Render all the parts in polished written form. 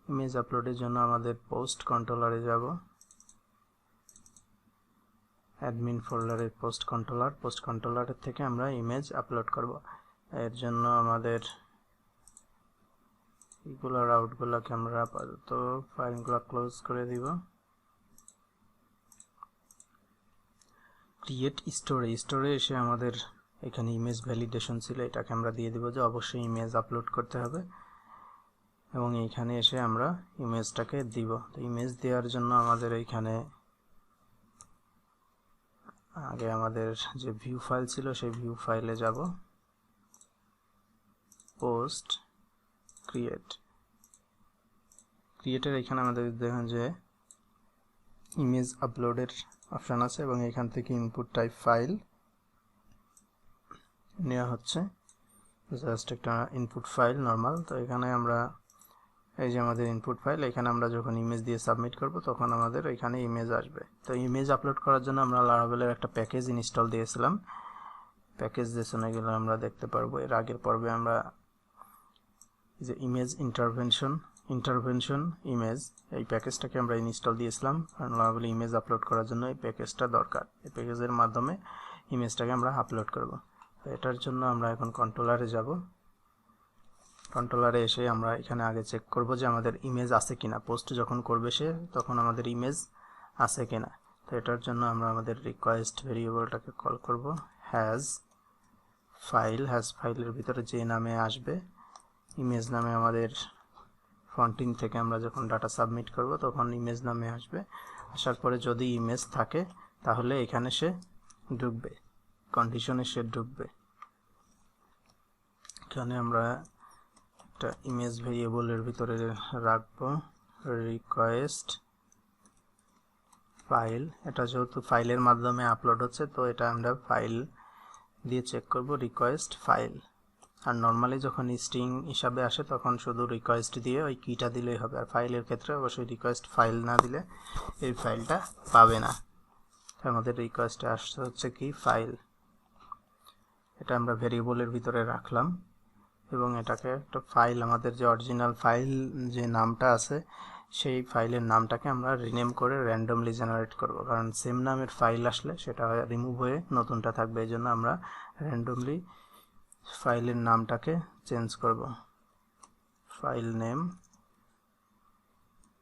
Image আপলোডের জন্য আমাদের post কন্ট্রোলারে যাব, অ্যাডমিন ফোল্ডারের পোস্ট কন্ট্রোলারের থেকে আমরা ইমেজ আপলোড করব। এর জন্য আমাদের এগুলোর আউটগুলোকে আমরা আপাতত ফাইলগুলো ক্লোজ করে দিব। ক্রিয়েট স্টোরে এসে আমাদের এখানে ইমেজ ভ্যালিডেশন ছিল, এটাকে আমরা দিয়ে দিব যে অবশ্যই ইমেজ আপলোড করতে হবে এবং এইখানে এসে আমরা ইমেজটাকে দিব। তো ইমেজ দেওয়ার জন্য আমাদের এইখানে আগে আমাদের যে ভিউ ফাইল ছিল সেই ভিউ ফাইলে যাব, পোস্ট ক্রিয়েটের এখানে আমাদের দেখুন যে ইমেজ আপলোডের অপশান আছে এবং এখান থেকে ইনপুট টাইপ ফাইল নেওয়া হচ্ছে, জাস্ট একটা ইনপুট ফাইল নর্মাল। তো এখানে আমরা এই যে আমাদের ইনপুট ফাইল, এখানে আমরা যখন ইমেজ দিয়ে সাবমিট করব তখন আমাদের এখানে ইমেজ আসবে। তো ইমেজ আপলোড করার জন্য আমরা লারাভেলের একটা প্যাকেজ ইনস্টল দিয়েছিলাম, প্যাকেজ যেখানে গেলে আমরা দেখতে পারবো এর আগের পর্বে আমরা যে ইমেজ ইন্টারভেনশন ইমেজ এই প্যাকেজটাকে আমরা ইনস্টল দিয়েছিলাম, কারণ লারাভেলে ইমেজ আপলোড করার জন্য এই প্যাকেজটা দরকার। এই প্যাকেজের মাধ্যমে ইমেজটাকে আমরা আপলোড করব। তো এটার জন্য আমরা এখন কন্ট্রোলারে যাব, কন্ট্রোলারে এসে আমরা এখানে আগে চেক করব যে আমাদের ইমেজ আছে কিনা, পোস্ট যখন করবে সে তখন আমাদের ইমেজ আছে কিনা। তো এটার জন্য আমরা আমাদের রিকোয়েস্ট ভেরিয়েবলটাকে কল করব, হ্যাজ ফাইলের ভিতরে যে নামে আসবে ইমেজ নামে, আমাদের ফন্টিং থেকে আমরা যখন ডাটা সাবমিট করব তখন ইমেজ নামে আসবে। আসার পরে যদি ইমেজ থাকে তাহলে এখানে সে ঢুকবে, কন্ডিশনে সে ঢুকবে। এখানে আমরা একটা ইমেজ ভেরিয়েবলের ভিতরে রাখবো রিকোয়েস্ট ফাইল। এটা যেহেতু ফাইলের মাধ্যমে আপলোড হচ্ছে তো এটা আমরা ফাইল দিয়ে চেক করব, রিকোয়েস্ট ফাইল। আর নর্মালি যখন স্ট্রিং হিসাবে আসে তখন শুধু রিকোয়েস্ট দিয়ে ওই কিটা দিলেই হবে, আর ফাইলের ক্ষেত্রে অবশ্যই রিকোয়েস্ট ফাইল না দিলে এই ফাইলটা পাবে না। আমাদের রিকোয়েস্টে আসছে হচ্ছে কি ফাইল, এটা আমরা ভেরিয়েবলের ভিতরে রাখলাম এবং এটাকে একটা ফাইল, আমাদের যে অরিজিনাল ফাইল যে নামটা আছে সেই ফাইলের নামটাকে আমরা রিনেম করে র্যান্ডমলি জেনারেট করব, কারণ সেম নামের ফাইল আসলে সেটা রিমুভ হয়ে নতুনটা থাকবে। এই জন্য আমরা র্যান্ডমলি ফাইলের নামটাকে চেঞ্জ করব, ফাইল নেম।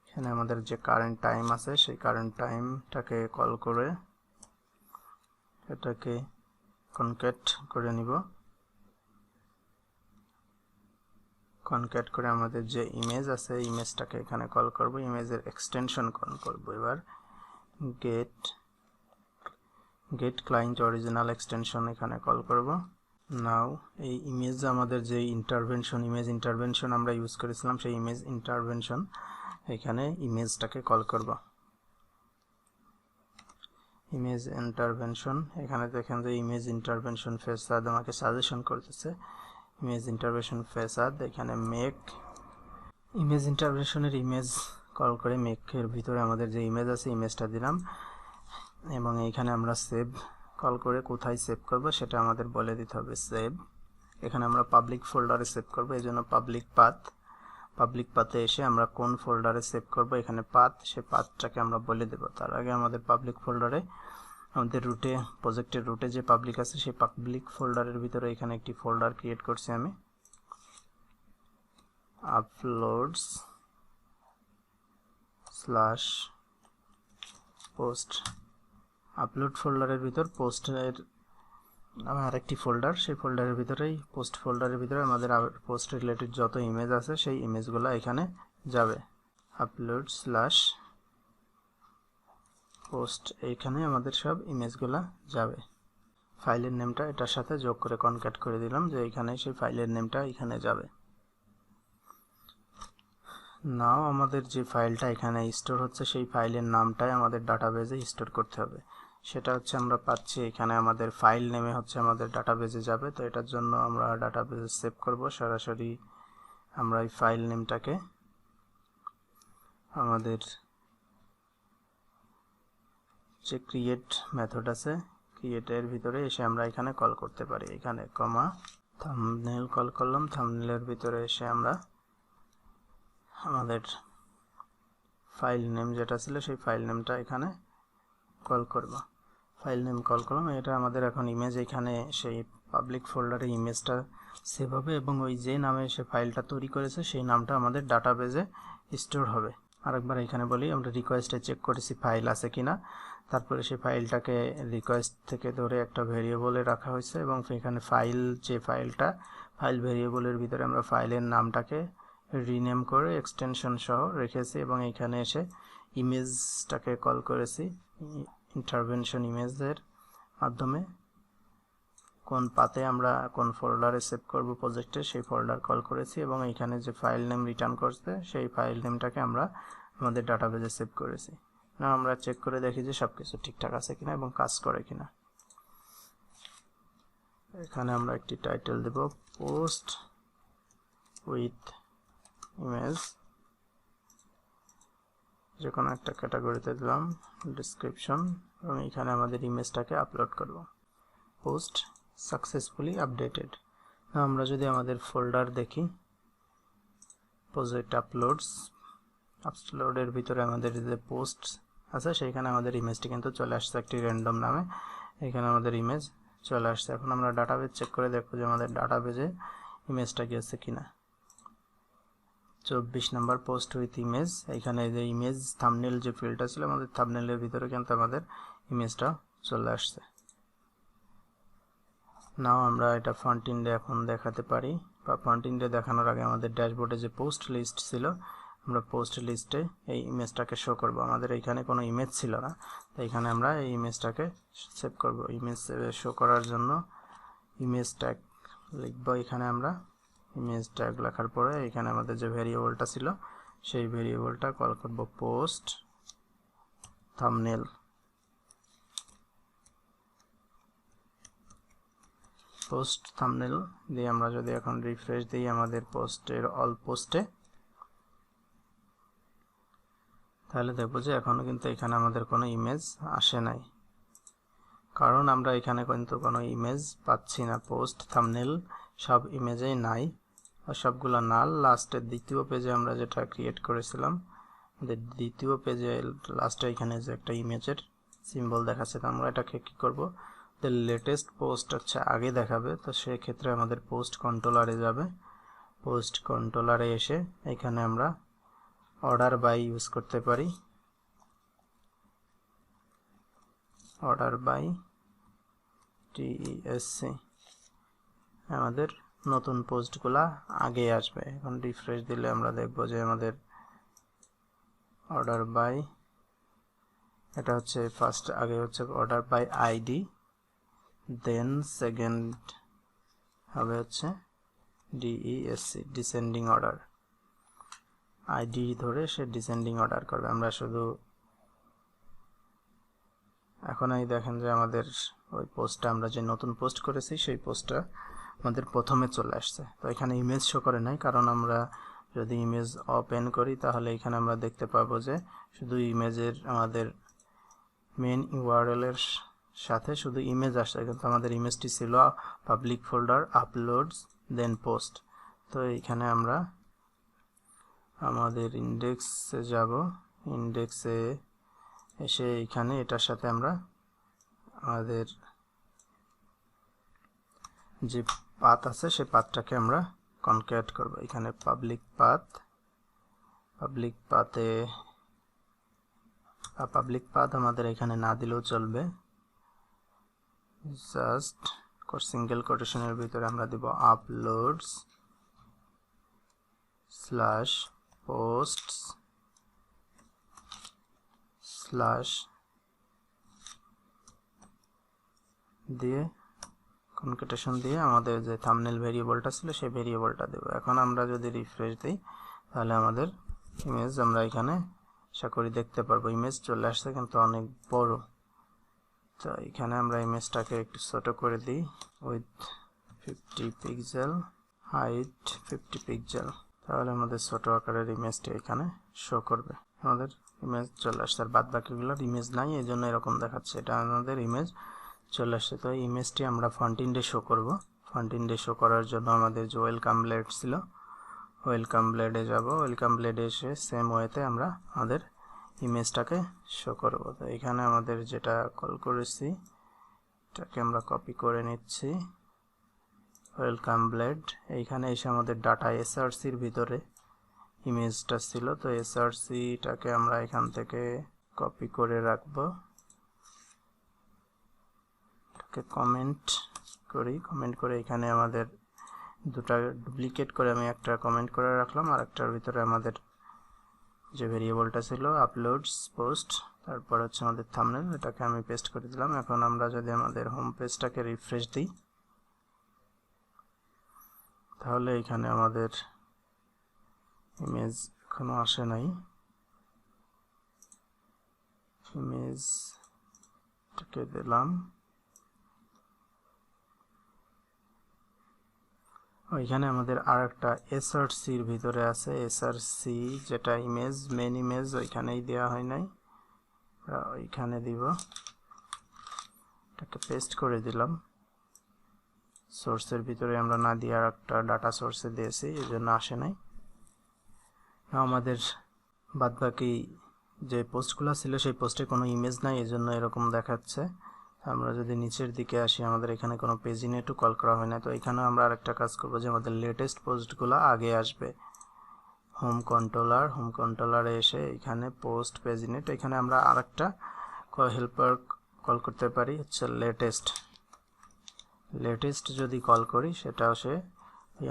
এখানে আমাদের যে কারেন্ট টাইম আছে সেই কারেন্ট টাইমটাকে কল করে এটাকে কনক্যাট করে নিব, কনক্যাট করে আমাদের যে ইমেজ আছে ইমেজটাকে এখানে কল করব, ইমেজের এক্সটেনশন কল করব। এবার গেট ক্লায়েন্ট অরিজিনাল এক্সটেনশন এখানে কল করব। নাও এই ইমেজ আমাদের যে ইমেজ ইন্টারভেনশন আমরা ইউজ করেছিলাম সেই ইমেজ ইন্টারভেনশন এখানে ইমেজটাকে কল করব। ইমেজ ইন্টারভেনশন এখানে দেখেন যে ইমেজ ইন্টারভেনশন ফেসাদ আমাকে সাজেশন করতেছে, ইমেজ ইন্টারভেনশন ফেসাদ। এখানে মেক ইমেজ ইন্টারভেনশনের ইমেজ কল করে মেকের ভিতরে আমাদের যে ইমেজ আছে ইমেজটা দিলাম এবং এইখানে আমরা সেভ কল করে কোথায় সেভ করব সেটা আমাদের বলে দিতে হবে, সেভ। এখানে আমরা পাবলিক ফোল্ডারে সেভ করব, এই জন্য পাবলিক পাথে এসে আমরা কোন ফোল্ডারে সেভ করব এখানে পাথ, সেই পাথটাকে আমরা বলে দেব। তার আগে আমাদের পাবলিক ফোল্ডারে আমাদের রুটে প্রজেক্টের রুটে যে পাবলিক আছে সেই পাবলিক ফোল্ডারের ভিতরে এখানে একটি ফোল্ডার ক্রিয়েট করছি আমি, আপলোডস /post। আপলোড ফোল্ডারের ভিতর পোস্টের আরেকটি ফোল্ডার, সেই ফোল্ডারের ভিতরেই পোস্ট ফোল্ডারের ভিতরে আমাদের পোস্ট রিলেটেড যত ইমেজ আছে সেই ইমেজগুলো এখানে যাবে। আপলোড /post এইখানে আমাদের সব ইমেজগুলো যাবে। ফাইলের নেমটা এটার সাথে যোগ করে কনক্যাট করে দিলাম যে এখানে সেই ফাইলের নেমটা এখানে যাবে। নাও আমাদের যে ফাইলটা এখানে স্টোর হচ্ছে সেই ফাইলের নামটাই আমাদের ডাটাবেজে স্টোর করতে হবে, সেটা হচ্ছে আমরা পাচ্ছি এখানে আমাদের ফাইল নেমে হচ্ছে আমাদের ডাটাবেজে যাবে। তো এটার জন্য আমরা ডাটাবেজে সেভ করব, সরাসরি আমরা এই ফাইল নেমটাকে আমাদের যে ক্রিয়েট মেথড আছে ক্রিয়েটের ভিতরে এসে আমরা এখানে কল করতে পারি, এখানে কমা থাম্বনেল কল করলাম, থাম্বনেলের ভিতরে এসে আমরা আমাদের ফাইল নেম যেটা ছিল সেই ফাইল নেমটা এখানে কল করব। ফাইল নেম কল করলাম, এটা আমাদের এখন ইমেজ এখানে সেই পাবলিক ফোল্ডারে ইমেজটা সেভ হবে এবং ওই যে নামে সে ফাইলটা তৈরি করেছে সেই নামটা আমাদের ডাটাবেজে স্টোর হবে। আরেকবার এখানে বলি, আমরা রিকোয়েস্টে চেক করেছি ফাইল আছে কিনা, তারপরে সেই ফাইলটাকে রিকোয়েস্ট থেকে ধরে একটা ভেরিয়েবলে রাখা হয়েছে এবং এখানে ফাইল যে ফাইল ভেরিয়েবলের ভিতরে আমরা ফাইলের নামটাকে রিনেম করে এক্সটেনশন সহ রেখেছি এবং এখানে এসে ইমেজটাকে কল করেছি ইন্টারভেনশন ইমেজের মাধ্যমে। কোন পাতে আমরা কোন ফোল্ডারে সেভ করব প্রজেক্টে সেই ফোল্ডার কল করেছি এবং এখানে যে ফাইল নেম রিটার্ন করছে সেই ফাইল নেমটাকে আমরা আমাদের ডাটাবেজে সেভ করেছি। না আমরা চেক করে দেখি যে সবকিছু ঠিকঠাক আছে কিনা এবং কাজ করে কিনা। এখানে আমরা একটি টাইটেল দেব পোস্ট উইথ ইমেজ, যে কোনো একটা ক্যাটাগরিতে দিলাম ডেসক্রিপশন এবং এখানে আমাদের ইমেজটাকে আপলোড করব। Post successfully updated. আমরা যদি আমাদের ফোল্ডার দেখি, প্রজেক্ট আপলোডের ভিতরে আমাদের যে পোস্ট আছে সেইখানে আমাদের ইমেজটি কিন্তু চলে আসছে একটি র্যান্ডম নামে, এখানে আমাদের ইমেজ চলে আসছে। এখন আমরা ডাটাবেজ চেক করে দেখব যে আমাদের ডাটাবেজে ইমেজটা গেছে কিনা। 24 নম্বর পোস্ট উইথ ইমেজ, এখানে যে ইমেজ থাম্বনেল যে ফিল্ডটা ছিল আমাদের থাম্বনেলের ভিতরে কিন্তু আমাদের ইমেজটা চলে আসছে। নাও আমরা এটা ফ্রন্ট এন্ডে এখন দেখাতে পারি, বা ফ্রন্ট এন্ডে দেখানোর আগে আমাদের ড্যাশবোর্ডে যে পোস্ট লিস্ট ছিল আমরা পোস্ট লিস্টে এই ইমেজটাকে শো করব। আমাদের এখানে কোনো ইমেজ ছিল না, তাই এখানে আমরা এই ইমেজটাকে সেভ করব। ইমেজ শো করার জন্য ইমেজ ট্যাগ লিখব। এখানে আমরা ইমেজ ট্যাগ লেখার পরে এখানে আমাদের যে ভেরিয়েবলটা ছিল সেই ভেরিয়েবলটা কল করব পোস্ট থাম্বনেল। পোস্ট থাম্বনেল দিয়ে আমরা যদি এখন রিফ্রেশ দিই আমাদের পোস্টের অল পোস্টে, তাহলে দেখব যে এখনো কিন্তু এখানে আমাদের কোনো ইমেজ আসে নাই, কারণ আমরা এখানে কিন্তু কোনো ইমেজ পাচ্ছি না। পোস্ট থাম্বনেল সব ইমেজেই নাই, আর সবগুলো নাল। লাস্টের দ্বিতীয় পেজে আমরা যেটা ক্রিয়েট করেছিলাম, দ্বিতীয় পেজে লাস্টে এখানে যে একটা ইমেজের সিম্বল দেখাচ্ছে, তো আমরা এটাকে কি করব, লেটেস্ট পোস্ট হচ্ছে আগে দেখাবে, তো সেক্ষেত্রে আমাদের পোস্ট কন্ট্রোলারে যাবে। পোস্ট কন্ট্রোলারে এসে এখানে আমরা অর্ডার বাই ইউজ করতে পারি। অর্ডার বাই TESC, আমাদের নতুন পোস্টগুলা আগে আসবে। এখন রিফ্রেশ দিলে আমরা দেখব যে আমাদের অর্ডার বাই, এটা হচ্ছে ফার্স্ট আগে হচ্ছে order by ID, then second হবে হচ্ছে DESC ডিসেন্ডিং অর্ডার। আইডি ধরে সে ডিসেন্ডিং অর্ডার করবে। আমরা শুধু এখন এই দেখেন যে আমাদের ওই পোস্টটা আমরা যে নতুন পোস্ট করেছি সেই পোস্টটা আমাদের প্রথমে চলে আসছে। তো এখানে ইমেজ শো করে নাই, কারণ আমরা যদি ইমেজ ওপেন করি তাহলে এখানে আমরা দেখতে পাবো যে শুধু ইমেজের আমাদের মেন ইউআরএল এর সাথে শুধু ইমেজ আসছে, কিন্তু আমাদের ইমেজটি ছিল পাবলিক ফোল্ডার আপলোডস দেন পোস্ট। তো এখানে আমরা আমাদের ইন্ডেক্সে যাব, ইন্ডেক্সে এসে এখানে এটার সাথে আমরা আমাদের যে পাথ আছে সেই পাথটাকে আমরা কনক্যাট করব। এখানে পাবলিক পাথ আমাদের এখানে না দিলেও চলবে, জাস্ট সিঙ্গেল কোটেশনের ভিতরে আমরা দিব আপলোডস স্ল্যাশ পোস্টস স্ল্যাশ দিয়ে কনকেটেশন দিয়ে আমাদের যে থাম্বনেল ভেরিয়েবলটা ছিল সেই ভেরিয়েবলটা দেব। এখন আমরা যদি রিফ্রেশ দিই তাহলে আমাদের ইমেজ আমরা এখানে আশা করি দেখতে পারবো। ইমেজ চলে আসছে কিন্তু অনেক বড়, তো এখানে আমরা ইমেজটাকে একটু ছোট করে দিই উইথ 50 পিক্সেল, হাইট 50 পিক্সেল, তাহলে আমাদের ছোট আকারের ইমেজটি এখানে শো করবে। আমাদের ইমেজ চলে আসছে, আর বাদ বাকিগুলোর ইমেজ নাই, এই জন্য এরকম দেখাচ্ছে। এটা আমাদের ইমেজ চলে আসছে। তো এই ইমেজটি আমরা ফ্রন্ট এন্ডে শো করব। ফ্রন্ট এন্ডে শো করার জন্য আমাদের যে ওয়েলকাম ব্লেড ছিল, ওয়েলকাম ব্লেডে যাব। ওয়েলকাম ব্লেডে এসে সেম ওয়েতে আমরা আমাদের ইমেজটাকে শো করব। তো এখানে আমাদের যেটা কল করেছি এটাকে আমরা কপি করে নিচ্ছি, ওয়েলকাম ব্লেড। এইখানে এসে আমাদের ডাটা এসআরসির ভিতরে ইমেজটা ছিল, তো এসআরসিটাকে আমরা এখান থেকে কপি করে রাখবো। এটাকে কমেন্ট করে এখানে আমাদের দুটা ডুপ্লিকেট করে আমি একটা কমেন্ট করে রাখলাম, আর একটার ভিতরে আমাদের যে ভেরিয়েবলটা ছিল আপলোডস পোস্ট, তারপর হচ্ছে আমাদের থাম্বনেল, এটাকে আমি পেস্ট করে দিলাম। এখন আমরা যদি আমাদের হোম পেজটাকে রিফ্রেশ দিই তাহলে এখানে আমাদের ইমেজ এখনো আসে নাই। ইমেজটাকে দিলাম, ওইখানে আমাদের আর একটা এসআরসির ভিতরে আছে, এসআরসি যেটা ইমেজ মেন ইমেজ ওইখানেই দেওয়া হয় নাই, ওইখানে দিব। এটাকে পেস্ট করে দিলাম, সোর্সের ভিতরে আমরা না দিয়ে আর একটা ডাটা সোর্সে দিয়েছি, এই জন্য আসে নাই। আমাদের বাদবাকি যে পোস্টগুলো ছিল সেই পোস্টে কোনো ইমেজ নাই, এই জন্য এরকম দেখাচ্ছে। আমরা যদি নিচের দিকে আসি, আমাদের এখানে কোনো পেজিনেটও কল করা হয় না। তো এখানেও আমরা আরেকটা কাজ করব যে আমাদের লেটেস্ট পোস্টগুলো আগে আসবে। হোম কন্ট্রোলারে এসে এখানে পোস্ট পেজিনেট, এখানে আমরা আরেকটা হেল্পার কল করতে পারি, হচ্ছে লেটেস্ট যদি কল করি সেটাও সে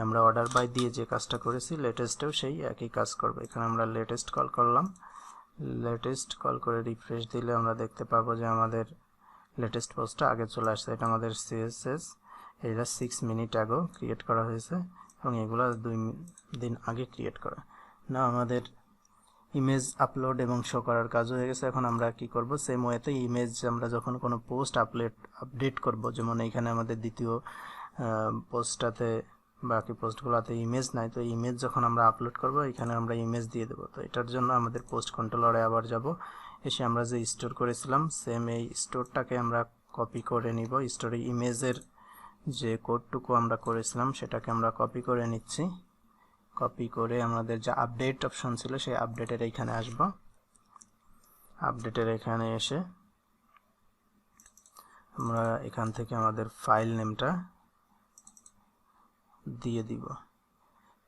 আমরা অর্ডার বাই দিয়ে যে কাজটা করেছি লেটেস্টেও সেই একই কাজ করবে। এখানে আমরা লেটেস্ট কল করলাম, লেটেস্ট কল করে রিফ্রেশ দিলে আমরা দেখতে পাবো যে আমাদের লেটেস্ট পোস্টটা আগে চলে আসছে। এটা আমাদের সিএসএস, এটা 6 মিনিট আগে ক্রিয়েট করা হয়েছে এবং এগুলো 2 দিন আগে ক্রিয়েট করা। না আমাদের ইমেজ আপলোড এবং শো করার কাজ হয়ে গেছে। এখন আমরা কি করব, সেম ওয়েতে ইমেজ আমরা যখন কোনো পোস্ট আপডেট করব, যেমন এখানে আমাদের দ্বিতীয় পোস্টটাতে বাকি পোস্টগুলোতে ইমেজ নাই, তো ইমেজ যখন আমরা আপলোড করব এখানে আমরা ইমেজ দিয়ে দেবো। তো এটার জন্য আমাদের পোস্ট কন্ট্রোলারে আবার যাব, এসে আমরা যে স্টোর করেছিলাম সেম এই স্টোরটাকে আমরা কপি করে নিব। স্টোরে ইমেজের যে কোডটুকু আমরা করেছিলাম সেটাকে আমরা কপি করে নিচ্ছি। কপি করে আমাদের যে আপডেট অপশন ছিল সেই আপডেটের এখানে আসব। আপডেটের এখানে এসে আমরা এখান থেকে আমাদের ফাইল নেমটা দিয়ে দিব।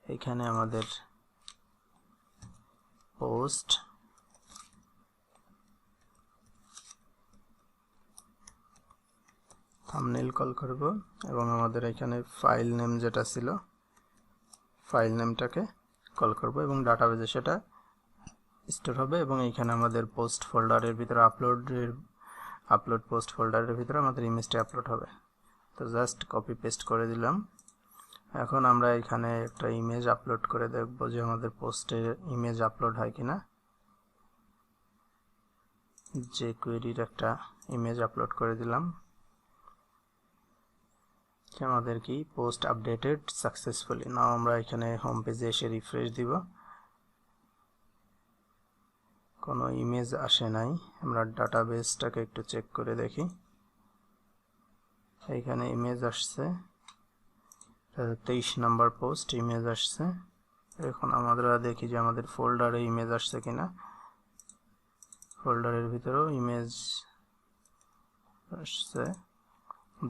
এখানে আমাদের পোস্ট থাম্বনেল কল করব এবং আমাদের এখানে ফাইল নেম যেটা ছিল ফাইল নেমটাকে কল করব এবং ডাটাবেজে সেটা স্টোর হবে এবং এখানে আমাদের পোস্ট ফোল্ডারের ভিতরে আপলোড পোস্ট ফোল্ডারের ভিতরে আমাদের ইমেজটি আপলোড হবে। তো জাস্ট কপি পেস্ট করে দিলাম। এখন আমরা এখানে একটা ইমেজ আপলোড করে দেখব যে আমাদের পোস্টের ইমেজ আপলোড হয় কিনা। যে কোয়েরির একটা ইমেজ আপলোড করে দিলাম, আমাদের কি পোস্ট আপডেটেড সাকসেসফুলি। নাও আমরা এখানে হোম পেজে এসে রিফ্রেশ দিব, কোনো ইমেজ আসে নাই। আমরা ডাটাবেসটাকে একটু চেক করে দেখি, এইখানে ইমেজ আসছে, 23 নম্বর পোস্ট ইমেজ আসছে। এখন আমরা দেখি যে আমাদের ফোল্ডারে ইমেজ আসছে কিনা। ফোল্ডারের ভিতরেও ইমেজ আসছে,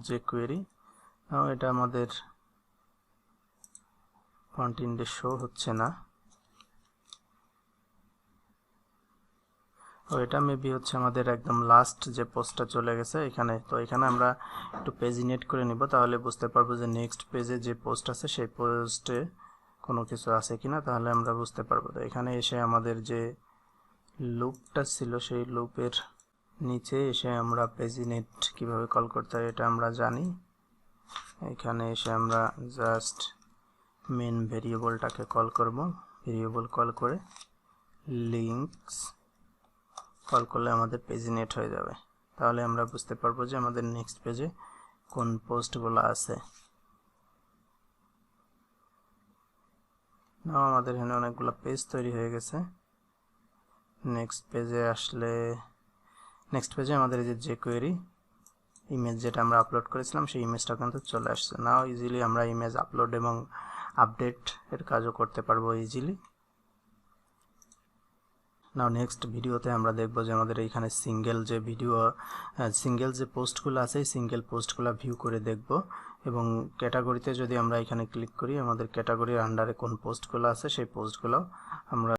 যে কোয়েরি। এটা আমাদের ফন্ট ইন্ডে শো হচ্ছে না, এটা মেবি হচ্ছে আমাদের একদম লাস্ট যে পোস্টটা চলে গেছে এখানে। তো এখানে আমরা একটু পেজিনেট করে নিব, তাহলে বুঝতে পারবো যে নেক্সট পেজে যে পোস্ট আছে সেই পোস্টে কোনো কিছু আছে কিনা, তাহলে আমরা বুঝতে পারবো। তো এখানে এসে আমাদের যে লুপটা ছিল সেই লুপের নিচে এসে আমরা পেজিনেট কিভাবে কল করতে হয় এটা আমরা জানি। এখানে এসে আমরা জাস্ট মেন ভেরিয়েবলটাকে কল করব, ভেরিয়েবল কল করে লিঙ্কস কল করলে আমাদের পেজিনেট হয়ে যাবে। তাহলে আমরা বুঝতে পারবো যে আমাদের নেক্সট পেজে কোন পোস্টগুলো আছে। নাও আমাদের এখানে অনেকগুলো পেজ তৈরি হয়ে গেছে। নেক্সট পেজে আসলে নেক্সট পেজে আমাদের যে কোয়েরি ইমেজ যেটা আমরা আপলোড করেছিলাম সেই ইমেজটা কিন্তু চলে আসছে। নাও ইজিলি আমরা ইমেজ আপলোড এবং আপডেট এর কাজও করতে পারবো ইজিলি। নাও নেক্সট ভিডিওতে আমরা দেখব যে আমাদের এইখানে সিঙ্গেল যে পোস্টগুলো আছে এই সিঙ্গেল পোস্টগুলো ভিউ করে দেখব, এবং ক্যাটাগরিতে যদি আমরা এখানে ক্লিক করি আমাদের ক্যাটাগরির আন্ডারে কোন পোস্টগুলো আছে সেই পোস্টগুলো আমরা